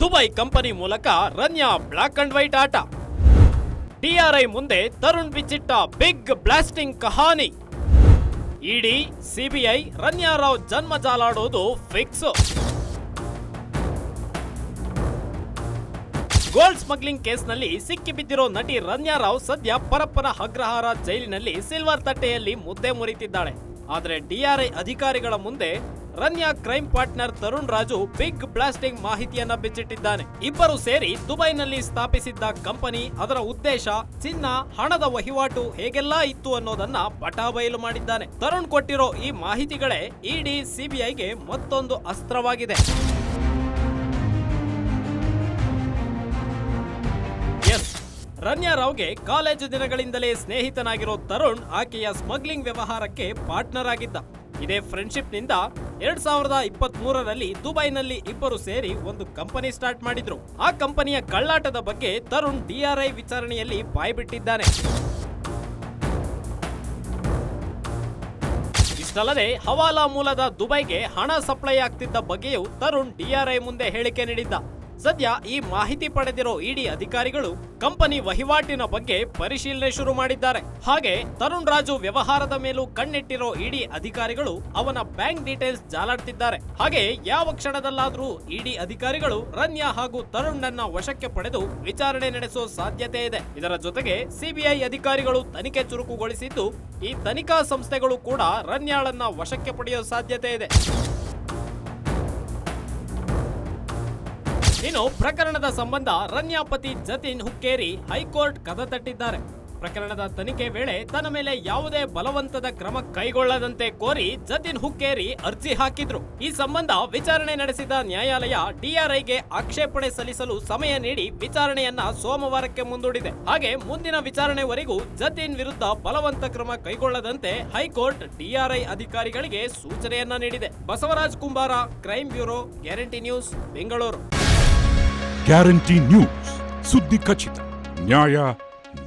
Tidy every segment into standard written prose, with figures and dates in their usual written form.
Dubai company ಮೂಲಕ Ranya black and white ಆಟ. DRI ಮುಂದೆ ತರುಣ್ ಬಿಚ್ಚಿಟ್ಟ ಬಿಗ್ ಬ್ಲಾಸ್ಟಿಂಗ್ ಕಹಾನಿ. ಇಡಿ ಸಿಬಿಐ ರನ್ಯಾ ರಾವ್ ಜನ್ಮ ಜಾಲಾಡೋದು ಫಿಕ್ಸ್. ಗೋಲ್ಡ್ ಸ್ಮಗ್ಲಿಂಗ್ ಕೇಸ್ನಲ್ಲಿ ಸಿಕ್ಕಿಬಿದ್ದಿರೋ ನಟಿ ರನ್ಯಾ ರಾವ್ ಸದ್ಯ ಪರಪ್ಪನ ಅಗ್ರಹಾರ ಜೈಲಿನಲ್ಲಿ ಸಿಲ್ವರ್ ತಟ್ಟೆಯಲ್ಲಿ ಮುದ್ದೆ ಮುರಿತಿದ್ದಾಳೆ. ಆದರೆ ಡಿಆರ್ಐ ಅಧಿಕಾರಿಗಳ ಮುಂದೆ Ranya crime partner Tarun Raju big blasting ಮಾಹಿತಿಯನ್ನ ಬಿಚ್ಚಿಟ್ಟಿದ್ದಾನೆ. ಇಬ್ಬರು ಸೇರಿ ದುಬೈನಲ್ಲಿ ಸ್ಥಾಪಿಸಿದ್ದ ಕಂಪನಿ, ಅದರ ಉದ್ದೇಶ, ಚಿನ್ನ, ಹಣದ ವಹಿವಾಟು ಹೇಗೆಲ್ಲಾ ಇತ್ತು ಅನ್ನೋದನ್ನ ಬಟಾಬಯಲು ಮಾಡಿದ್ದಾನೆ. ತರುಣ್ ಕೊಟ್ಟಿರೋ ಈ ಮಾಹಿತಿಗಳೇ ಇಡಿ ಸಿಬಿಐಗೆ ಮತ್ತೊಂದು ಅಸ್ತ್ರವಾಗಿದೆ. ರನ್ಯಾ ರಾವ್ಗೆ ಕಾಲೇಜು ದಿನಗಳಿಂದಲೇ ಸ್ನೇಹಿತನಾಗಿರೋ ತರುಣ್ ಆಕೆಯ ಸ್ಮಗ್ಲಿಂಗ್ ವ್ಯವಹಾರಕ್ಕೆ ಪಾರ್ಟ್ನರ್ ಆಗಿದ್ದ. ಇದೇ ಫ್ರೆಂಡ್ಶಿಪ್ ನಿಂದ 2023ರಲ್ಲಿ ದುಬೈನಲ್ಲಿ ಇಬ್ಬರು ಸೇರಿ ಒಂದು ಕಂಪನಿ ಸ್ಟಾರ್ಟ್ ಮಾಡಿದ್ರು. ಆ ಕಂಪನಿಯ ಕಳ್ಳಾಟದ ಬಗ್ಗೆ ತರುಣ್ ಡಿಆರ್ಐ ವಿಚಾರಣೆಯಲ್ಲಿ ಬಾಯ್ಬಿಟ್ಟಿದ್ದಾನೆ. ಇಷ್ಟಲ್ಲದೆ ಹವಾಲಾ ಮೂಲದ ದುಬೈಗೆ ಹಣ ಸಪ್ಲೈ ಆಗ್ತಿದ್ದ ಬಗ್ಗೆಯೂ ತರುಣ್ ಡಿಆರ್ಐ ಮುಂದೆ ಹೇಳಿಕೆ ನೀಡಿದ್ದ. ಸದ್ಯ ಈ ಮಾಹಿತಿ ಪಡೆದಿರೋ ಇಡಿ ಅಧಿಕಾರಿಗಳು ಕಂಪನಿ ವಹಿವಾಟಿನ ಬಗ್ಗೆ ಪರಿಶೀಲನೆ ಶುರು ಮಾಡಿದ್ದಾರೆ. ಹಾಗೆ ತರುಣ್ ರಾಜು ವ್ಯವಹಾರದ ಮೇಲೂ ಕಣ್ಣಿಟ್ಟಿರೋ ಇಡಿ ಅಧಿಕಾರಿಗಳು ಅವನ ಬ್ಯಾಂಕ್ ಡೀಟೇಲ್ಸ್ ಜಾಲಾಡ್ತಿದ್ದಾರೆ. ಹಾಗೆ ಯಾವ ಕ್ಷಣದಲ್ಲಾದ್ರೂ ಇಡಿ ಅಧಿಕಾರಿಗಳು ರನ್ಯಾ ಹಾಗೂ ತರುಣ್ ನನ್ನ ವಶಕ್ಕೆ ಪಡೆದು ವಿಚಾರಣೆ ನಡೆಸೋ ಸಾಧ್ಯತೆ ಇದೆ. ಇದರ ಜೊತೆಗೆ ಸಿಬಿಐ ಅಧಿಕಾರಿಗಳು ತನಿಖೆ ಚುರುಕುಗೊಳಿಸಿದ್ದು, ಈ ತನಿಖಾ ಸಂಸ್ಥೆಗಳು ಕೂಡ ರನ್ಯಾಳನ್ನ ವಶಕ್ಕೆ ಪಡೆಯೋ ಸಾಧ್ಯತೆ ಇದೆ. ಇನ್ನು ಪ್ರಕರಣದ ಸಂಬಂಧ ರನ್ಯಾ ಪತಿ ಜತಿನ್ ಹುಕ್ಕೇರಿ ಹೈಕೋರ್ಟ್ ಕದ ತಟ್ಟಿದ್ದಾರೆ. ಪ್ರಕರಣದ ತನಿಖೆ ವೇಳೆ ತನ್ನ ಮೇಲೆ ಯಾವುದೇ ಬಲವಂತದ ಕ್ರಮ ಕೈಗೊಳ್ಳದಂತೆ ಕೋರಿ ಜತಿನ್ ಹುಕ್ಕೇರಿ ಅರ್ಜಿ ಹಾಕಿದ್ರು. ಈ ಸಂಬಂಧ ವಿಚಾರಣೆ ನಡೆಸಿದ ನ್ಯಾಯಾಲಯ ಡಿಆರ್ಐಗೆ ಆಕ್ಷೇಪಣೆ ಸಲ್ಲಿಸಲು ಸಮಯ ನೀಡಿ ವಿಚಾರಣೆಯನ್ನ ಸೋಮವಾರಕ್ಕೆ ಮುಂದೂಡಿದೆ. ಹಾಗೆ ಮುಂದಿನ ವಿಚಾರಣೆವರೆಗೂ ಜತಿನ್ ವಿರುದ್ಧ ಬಲವಂತ ಕ್ರಮ ಕೈಗೊಳ್ಳದಂತೆ ಹೈಕೋರ್ಟ್ ಡಿಆರ್ಐ ಅಧಿಕಾರಿಗಳಿಗೆ ಸೂಚನೆಯನ್ನ ನೀಡಿದೆ. ಬಸವರಾಜ್ ಕುಂಬಾರ, crime bureau, guarantee news, Bengaluru. Guarantee news, ಸುದ್ದಿ ಖಚಿತ, ನ್ಯಾಯ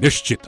ನಿಶ್ಚಿತ.